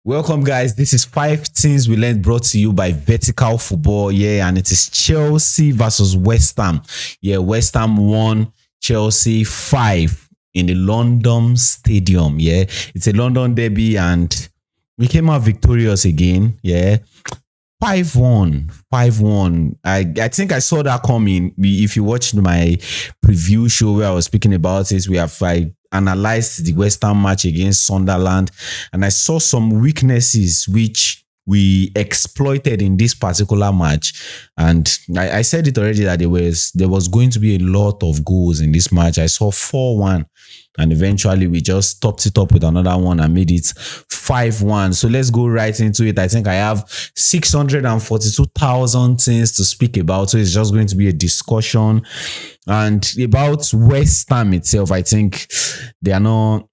Welcome, guys. This is Five Things We Learned brought to you by Vertical Football. Yeah, and it is Chelsea versus West Ham. Yeah, West Ham won, Chelsea 5 in the London Stadium. Yeah, it's a London derby, and we came out victorious again. Yeah, 5-1, 5-1. I think I saw that coming. If you watched my preview show where I was speaking about it, I analyzed the West Ham match against Sunderland, and I saw some weaknesses which we exploited in this particular match. And I said it already that there was going to be a lot of goals in this match. I saw 4-1. And eventually we just topped it up with another one and made it 5-1. So let's go right into it. I think I have 642,000 things to speak about. So it's just going to be a discussion. And about West Ham itself, I think they are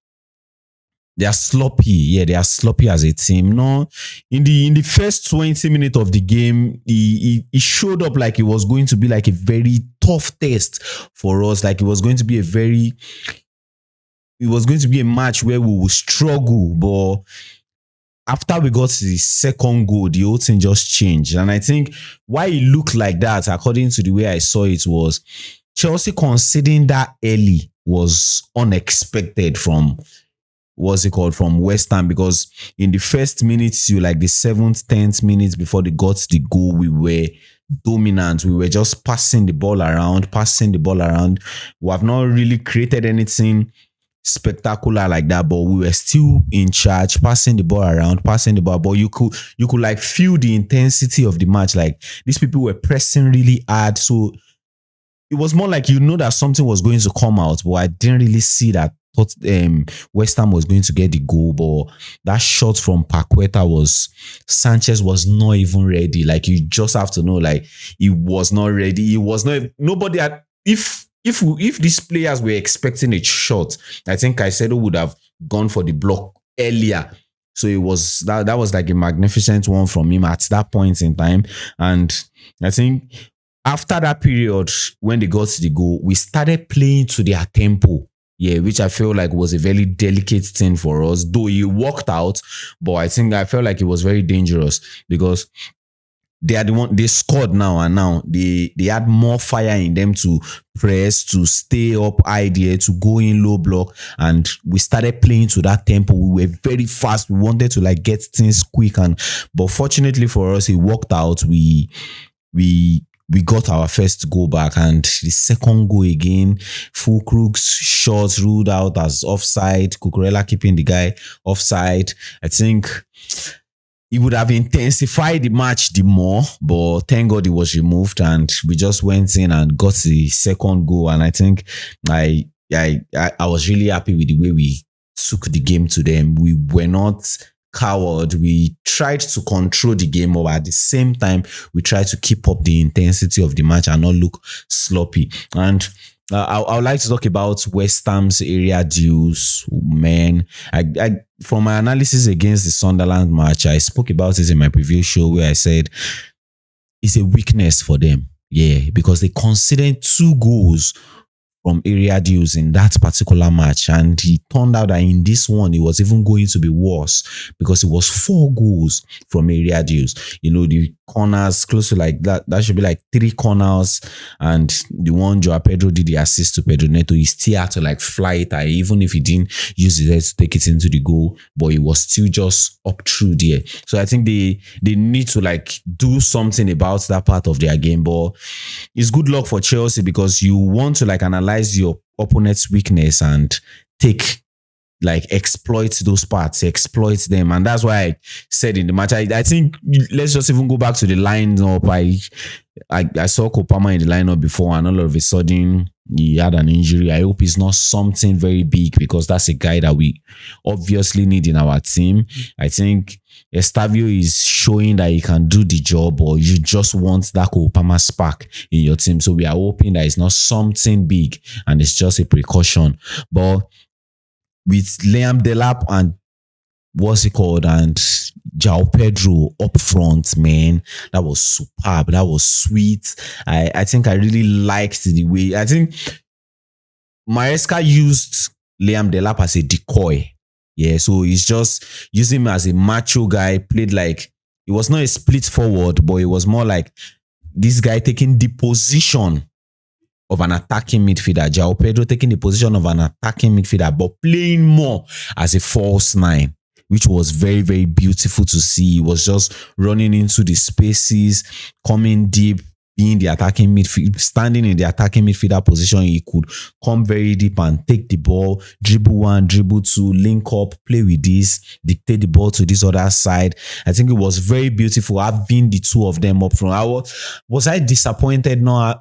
sloppy. Yeah, they are sloppy as a team. No, in the first 20 minutes of the game, he showed up like it was going to be like a very tough test for us. Like it was going to be a match where we will struggle, but after we got the second goal, the whole thing just changed. And I think why it looked like that, according to the way I saw it, was Chelsea conceding that early was unexpected from West Ham, because in the first minutes, the 7th, 10th minutes before they got the goal, we were dominant. We were just passing the ball around. We have not really created anything spectacular like that, but we were still in charge, passing the ball around. But you could feel the intensity of the match. Like these people were pressing really hard, so it was more like that something was going to come out. But I didn't really see that. Thought West Ham was going to get the goal, but that shot from Sanchez was not even ready. Like you just have to know, like he was not ready. He was not. Nobody had. If these players were expecting a shot, I think Caicedo would have gone for the block earlier. So it was that was like a magnificent one from him at that point in time. And I think after that period, when they got the goal, we started playing to their tempo. Yeah, which I feel like was a very delicate thing for us. Though he worked out, but I felt like it was very dangerous because they are the one they scored now, and now they had more fire in them to press, to stay up high there, to go in low block, and we started playing to that tempo. We were very fast. We wanted to get things quick, but fortunately for us, it worked out. We got our first goal back, and the second goal again, Fulkrug's shot ruled out as offside. Cucurella keeping the guy offside. I think it would have intensified the match the more, but thank God it was removed, and we just went in and got the second goal. And I think I was really happy with the way we took the game to them. We were not coward. We tried to control the game, but at the same time, we tried to keep up the intensity of the match and not look sloppy. And I would like to talk about West Ham's area duels. Man, from my analysis against the Sunderland match, I spoke about it in my previous show where I said it's a weakness for them. Yeah, because they conceded 2 goals from area duels in that particular match, and it turned out that in this one it was even going to be worse because it was 4 goals from area duels. The corners close to that should be 3 corners, and the one Joao Pedro did the assist to Pedro Neto, he still had to fly it, even if he didn't use it to take it into the goal, but it was still just up through there. So I think they need to do something about that part of their game. But it's good luck for Chelsea because you want to analyze your opponent's weakness and exploit those parts, exploit them. And that's why I said in the match, I think let's just even go back to the lineup. I saw Kopama in the lineup before, and all of a sudden he had an injury. I hope it's not something very big, because that's a guy that we obviously need in our team. I think Estevao is showing that he can do the job, or you just want that Kopama spark in your team. So we are hoping that it's not something big and it's just a precaution. But with Liam Delap and and Joao Pedro up front, man, that was superb. That was sweet. I think I really liked the way. I think Maresca used Liam Delap as a decoy. Yeah, so it's just using him as a macho guy, played like it was not a split forward, but it was more like this guy taking the position of an attacking midfielder. João Pedro taking the position of an attacking midfielder, but playing more as a false nine, which was very, very beautiful to see. He was just running into the spaces, coming deep, being the attacking midfield, standing in the attacking midfielder position. He could come very deep and take the ball, dribble one, dribble two, link up, play with this, dictate the ball to this other side. I think it was very beautiful having the two of them up front. Was I disappointed not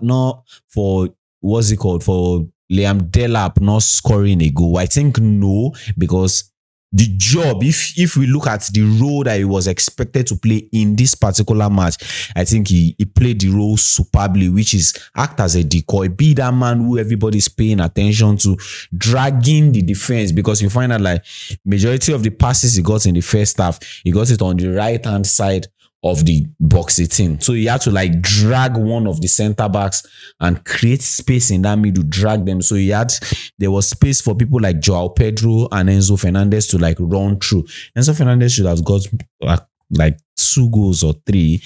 for what's it called, for Liam Delap not scoring a goal? I think no, because the job, if we look at the role that he was expected to play in this particular match, I think he played the role superbly, which is act as a decoy, be that man who everybody's paying attention to, dragging the defense, because you find out like majority of the passes he got in the first half, he got it on the right hand side of the box 18. So he had to like drag one of the center backs and create space in that middle, drag them. So there was space for people like Joao Pedro and Enzo Fernandez to like run through. Enzo Fernandez should have got like 2 goals or 3,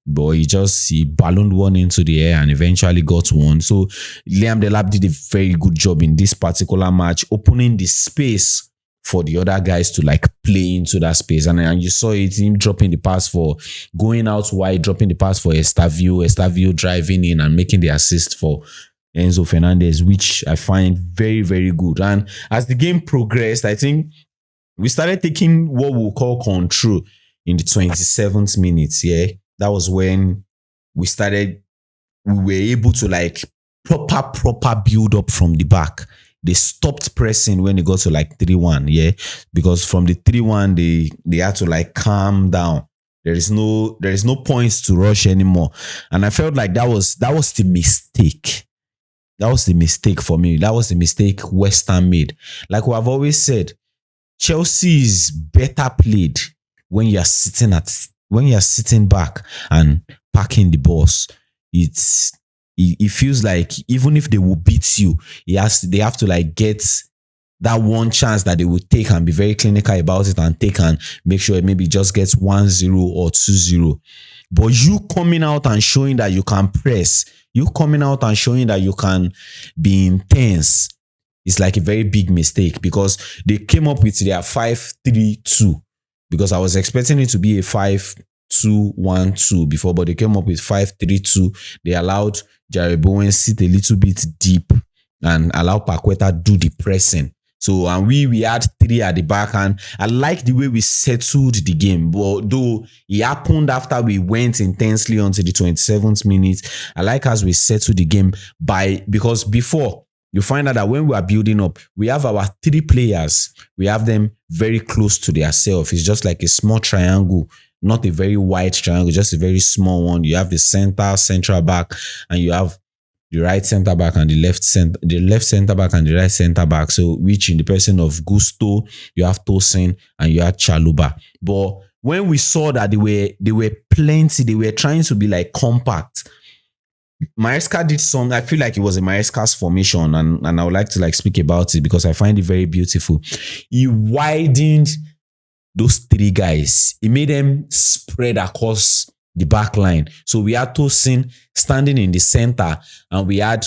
but he ballooned one into the air and eventually got one. So Liam Delap did a very good job in this particular match, opening the space for the other guys to like play into that space. And you saw it, him dropping the pass for going out wide, dropping the pass for Estevao driving in and making the assist for Enzo Fernandez, which I find very, very good. And as the game progressed, I think we started taking what we'll call control in the 27th minute. Yeah, that was when we were able to like proper build up from the back. They stopped pressing when they got to like 3-1, yeah, because from the 3-1 they had to like calm down. There is no points to rush anymore, and I felt like that was the mistake. That was the mistake for me. That was the mistake West Ham made. Like we have always said, Chelsea is better played when you're sitting back and packing the balls. It feels like even if they will beat you, they have to like get that one chance that they will take and be very clinical about it and take and make sure it maybe just gets 1-0 or 2-0. But you coming out and showing that you can press, you coming out and showing that you can be intense, it's like a very big mistake, because they came up with their 5-3-2, because I was expecting it to be a 5-2-1-2 before, but they came up with 5-3-2. They allowed Jared Bowen sit a little bit deep and allow Paqueta do the pressing. So, and we had 3 at the back, and I like the way we settled the game. But though it happened after we went intensely onto the 27th minute, I like as we settled the game because before, you find out that when we are building up, we have our 3 players. We have them very close to themselves. It's just like a small triangle, not a very wide triangle, just a very small one. You have the central back, and you have the right centre back and the left centre back and the right centre back. So, which in the person of Gusto, you have Tosin and you have Chaluba. But when we saw that they were plenty, they were trying to be like compact. Maresca did some, I feel like it was a Maresca's formation, and I would like to like speak about it because I find it very beautiful. He widened those 3 guys. He made them spread across the back line. So we had Tosin standing in the center, and we had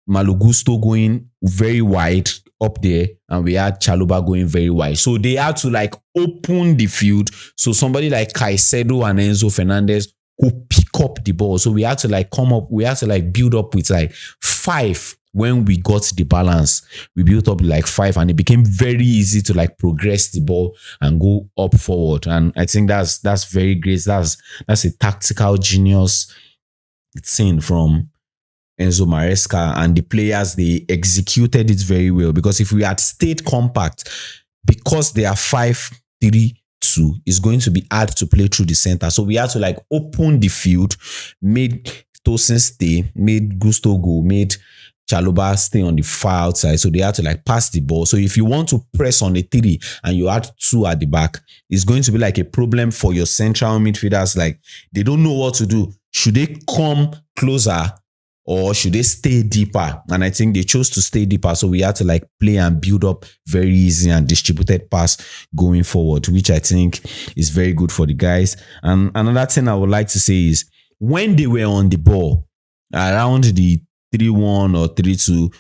Malo Gusto going very wide up there, and we had Chaluba going very wide. So they had to like open the field so somebody like Caicedo and Enzo Fernandez could pick up the ball. So we had to like build up with like 5. When we got the balance, we built up like 5, and it became very easy to like progress the ball and go up forward. And I think that's very great. That's a tactical genius thing from Enzo Maresca, and the players, they executed it very well, because if we had stayed compact, because they are 5-3-2, it's going to be hard to play through the center. So we had to like open the field, made Tosin stay, made Gusto go, made Chaluba stay on the far outside. So they had to like pass the ball. So if you want to press on the 3 and you had 2 at the back, it's going to be like a problem for your central midfielders. Like, they don't know what to do. Should they come closer or should they stay deeper? And I think they chose to stay deeper. So we had to like play and build up very easy and distributed pass going forward, which I think is very good for the guys. And another thing I would like to say is when they were on the ball around the 3-1 or 3-2,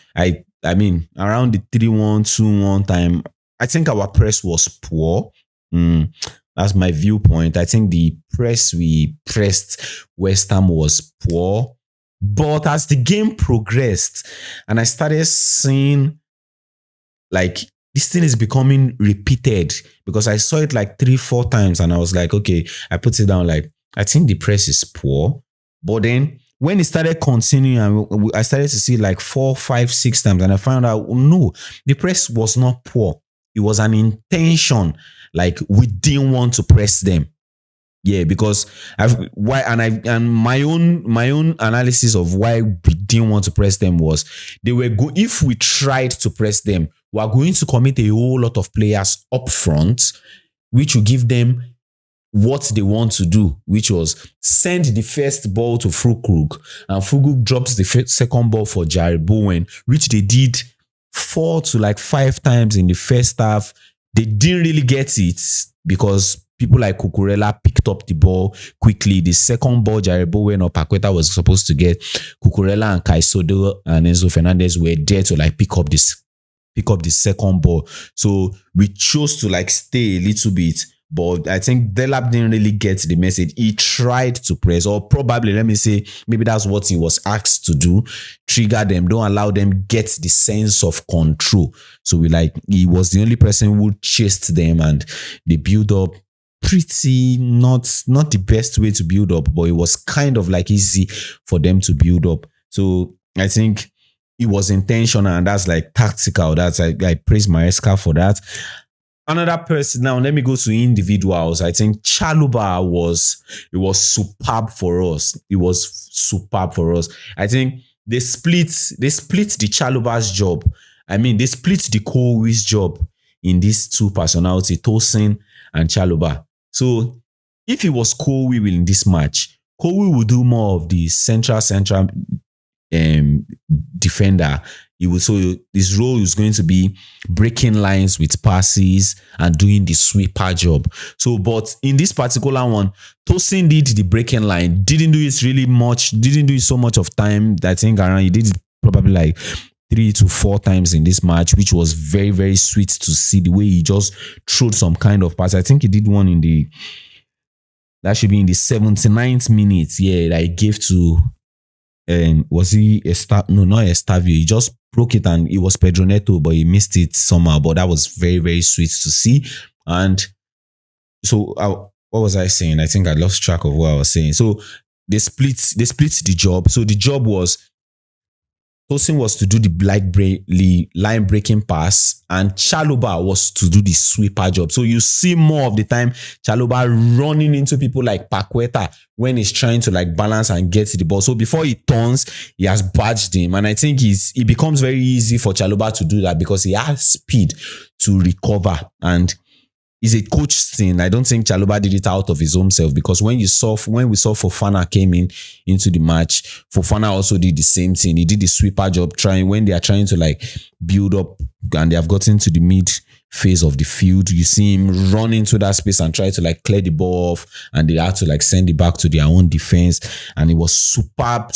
I mean around the 3-1, 2-1 time, I think our press was poor. That's my viewpoint. I think the press we pressed West Ham was poor. But as the game progressed and I started seeing like this thing is becoming repeated because I saw it like 3-4 times and I was like, okay, I put it down like, I think the press is poor. But then when it started continuing and I started to see like 4, 5, 6 times and I found out, no, the press was not poor. It was an intention. Like we didn't want to press them. Yeah, because my own analysis of why we didn't want to press them was if we tried to press them, we are going to commit a whole lot of players up front, which will give them what they want to do, which was send the first ball to Fulkrug, and Fulkrug drops the second ball for Jared Bowen, which they did 4 to like 5 times in the first half. They didn't really get it because people like Cucurella picked up the ball quickly. The second ball, Jared Bowen or Paqueta was supposed to get. Cucurella and Caicedo and Enzo Fernandez were there to like pick up the second ball. So we chose to like stay a little bit. But I think Delap didn't really get the message. He tried to press, or probably, let me say, maybe that's what he was asked to do. Trigger them, don't allow them get the sense of control. So he was the only person who chased them and they build up pretty, not the best way to build up, but it was kind of like easy for them to build up. So I think it was intentional and that's like tactical. That's I praise Maresca for that. Another person, now let me go to individuals. I think Chaluba was superb for us. It was superb for us. I think they split the Chaluba's job. I mean, they split the Kowi's job in these two personality, Tosin and Chaluba. So if it was Kowi in this match, Kowi would do more of the central defender. So his role is going to be breaking lines with passes and doing the sweeper job. So, but in this particular one, Tosin did the breaking line, didn't do it really much, didn't do it so much of time. I think around he did it probably like 3 to 4 times in this match, which was very, very sweet to see the way he just threw some kind of pass. I think he did one that should be in the 79th minute. Yeah, that he gave to was he no, not Estevao. He just broke it and it was Pedro Neto, but he missed it somehow. But that was very, very sweet to see. And so what was I saying? I think I lost track of what I was saying. So they split the job. So the job was Tosin was to do the line breaking pass and Chaluba was to do the sweeper job. So you see more of the time Chaluba running into people like Paqueta when he's trying to like balance and get to the ball. So before he turns, he has badged him. And I think it becomes very easy for Chaluba to do that because he has speed to recover. And it's a coach thing. I don't think Chaluba did it out of his own self because when we saw Fofana came into the match, Fofana also did the same thing. He did the sweeper job when they are trying to like build up and they have gotten to the mid phase of the field. You see him run into that space and try to like clear the ball off and they had to like send it back to their own defense. And it was superb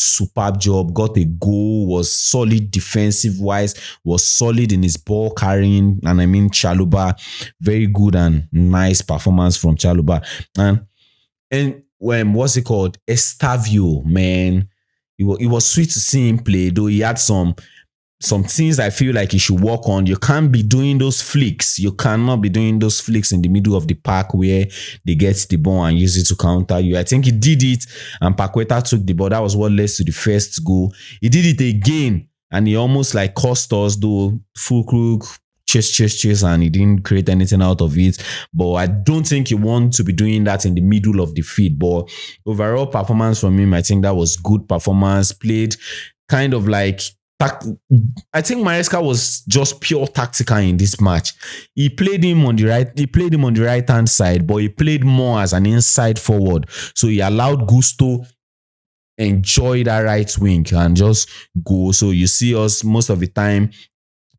job. Got a goal, was solid defensive wise, was solid in his ball carrying. And I mean Chaluba, very good and nice performance from Chaluba. And when what's it called? Estevao, man. It was sweet to see him play, though he had some things I feel like he should work on. You can't be doing those flicks. You cannot be doing those flicks in the middle of the park where they get the ball and use it to counter you. I think he did it and Paqueta took the ball. That was what led to the first goal. He did it again and he almost like cost us, though. Fulkrug chase and he didn't create anything out of it. But I don't think he wants to be doing that in the middle of the field. But overall performance from him, I think that was good performance. Played kind of like I think Maresca was just pure tactical in this match. He played him on the right hand side, but he played more as an inside forward. So he allowed Gusto enjoy that right wing and just go. So you see us most of the time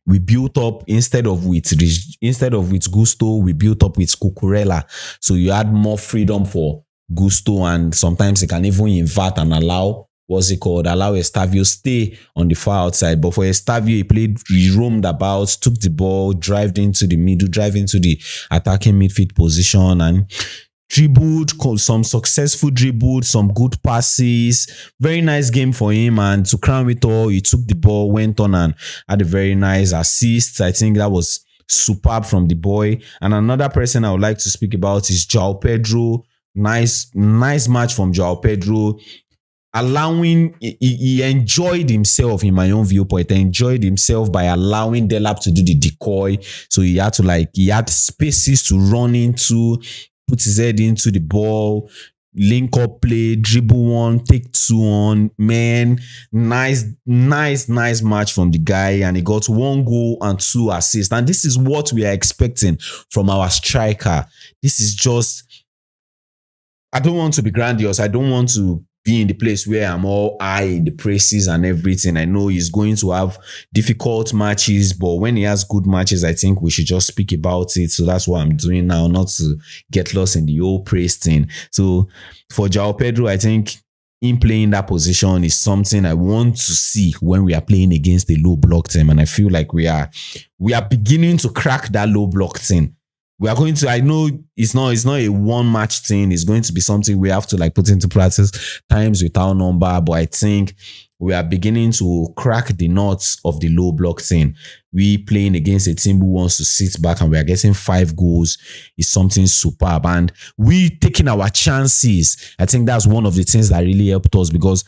we built up instead of with Gusto, we built up with Cucurella. So you had more freedom for Gusto, and sometimes he can even invert and allow what's it called? Allow Estavio stay on the far outside. But for Estavio, he roamed about, took the ball, drived into the middle, drive into the attacking midfield position, and dribbled some successful dribbled, some good passes. Very nice game for him. And to crown it all, he took the ball, went on and had a very nice assist. I think that was superb from the boy. And another person I would like to speak about is Joao Pedro. Nice match from Joao Pedro. Allowing he enjoyed himself in my own viewpoint. He enjoyed himself by allowing Delap to do the decoy. So he had spaces to run into, put his head into the ball, link up play, dribble one, take two on. Man, nice match from the guy. And he got 1 goal and 2 assists. And this is what we are expecting from our striker. This is just, I don't want to be grandiose. I don't want to be in the place where I'm all high in the praises and everything. I know he's going to have difficult matches, but when he has good matches, I think we should just speak about it. So that's what I'm doing now, not to get lost in the old praise thing. So for Joao Pedro, I think him playing that position is something I want to see when we are playing against a low block team. And I feel like we are beginning to crack that low block thing. We are going to, I know it's not a one match thing. It's going to be something we have to like put into practice times without number. But I think we are beginning to crack the nuts of the low block thing. We playing against a team who wants to sit back and we are getting 5 goals is something superb. And we taking our chances. I think that's one of the things that really helped us, because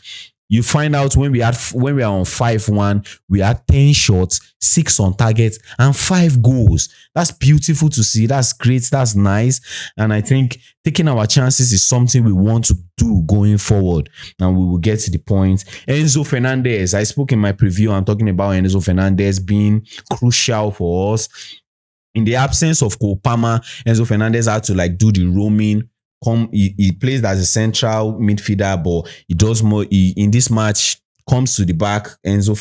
you find out when we are on 5-1, we had 10 shots, 6 on target, and 5 goals. That's beautiful to see. That's great. That's nice. And I think taking our chances is something we want to do going forward. And we will get to the point. Enzo Fernandez, I spoke in my preview. I'm talking about Enzo Fernandez being crucial for us. In the absence of Cole Palmer, Enzo Fernandez had to like do the roaming. He plays as a central midfielder, but he does more. In this match, comes to the back. Enzo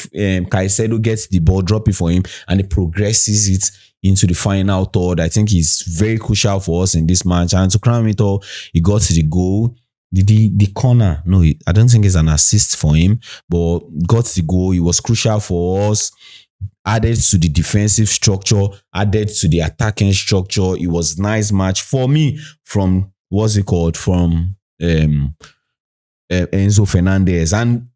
Caicedo gets the ball, drop it for him, and he progresses it into the final third. I think he's very crucial for us in this match. And to crown it all, he got to the goal. The corner, no, I don't think it's an assist for him, but got the goal. He was crucial for us. Added to the defensive structure, added to the attacking structure. It was a nice match for me from from Enzo Fernandez. And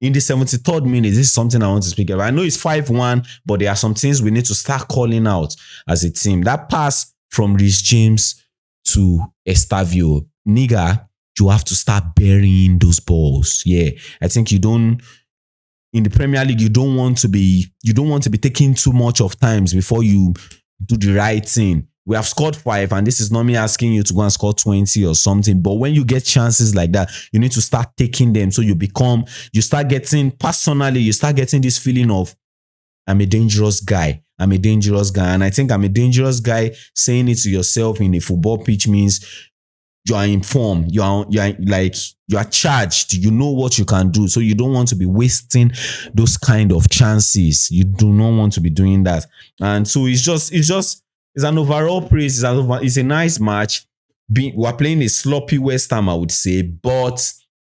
in the 73rd minute, this is something I want to speak about. I know it's 5-1, but there are some things we need to start calling out as a team. That pass from Reece James to Estavio, nigga, you have to start burying those balls. Yeah, I think in the Premier League, you don't want to be taking too much of times before you do the right thing. We have scored 5, and this is not me asking you to go and score 20 or something. But when you get chances like that, you need to start taking them. So you start getting this feeling of, I'm a dangerous guy. I'm a dangerous guy. And I think I'm a dangerous guy, saying it to yourself in a football pitch means you are informed. You are charged. You know what you can do. So you don't want to be wasting those kind of chances. You do not want to be doing that. And so it's an overall praise. It's a nice match. We're playing a sloppy West Ham, I would say, but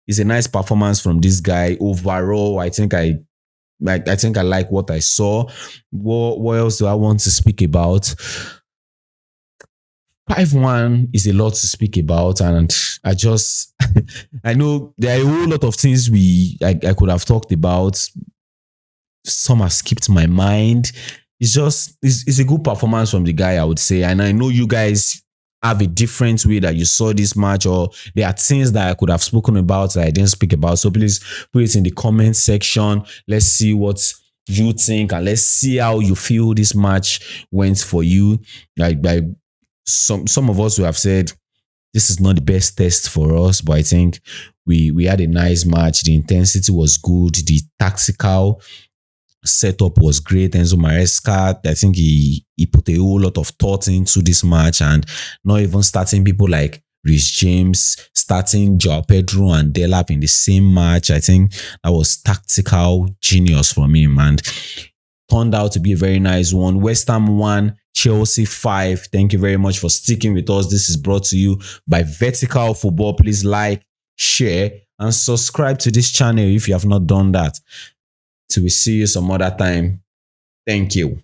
it's a nice performance from this guy. Overall, I think I like what I saw. What else do I want to speak about? 5-1 is a lot to speak about, and I know there are a whole lot of things I could have talked about. Some have skipped my mind. It's a good performance from the guy, I would say. And I know you guys have a different way that you saw this match, or there are things that I could have spoken about that I didn't speak about. So please put it in the comment section. Let's see what you think, and let's see how you feel this match went for you. Like some of us who have said this is not the best test for us, but I think we had a nice match. The intensity was good. The tactical setup was great. Enzo Maresca, I think he put a whole lot of thought into this match, and not even starting people like Rhys James starting Joao Pedro and Delap in the same match. I think that was tactical genius from him and turned out to be a very nice one. West Ham 1, Chelsea 5. Thank you very much for sticking with us. This is brought to you by Vertical Football. Please like, share, and subscribe to this channel if you have not done that. Till we see you some other time. Thank you.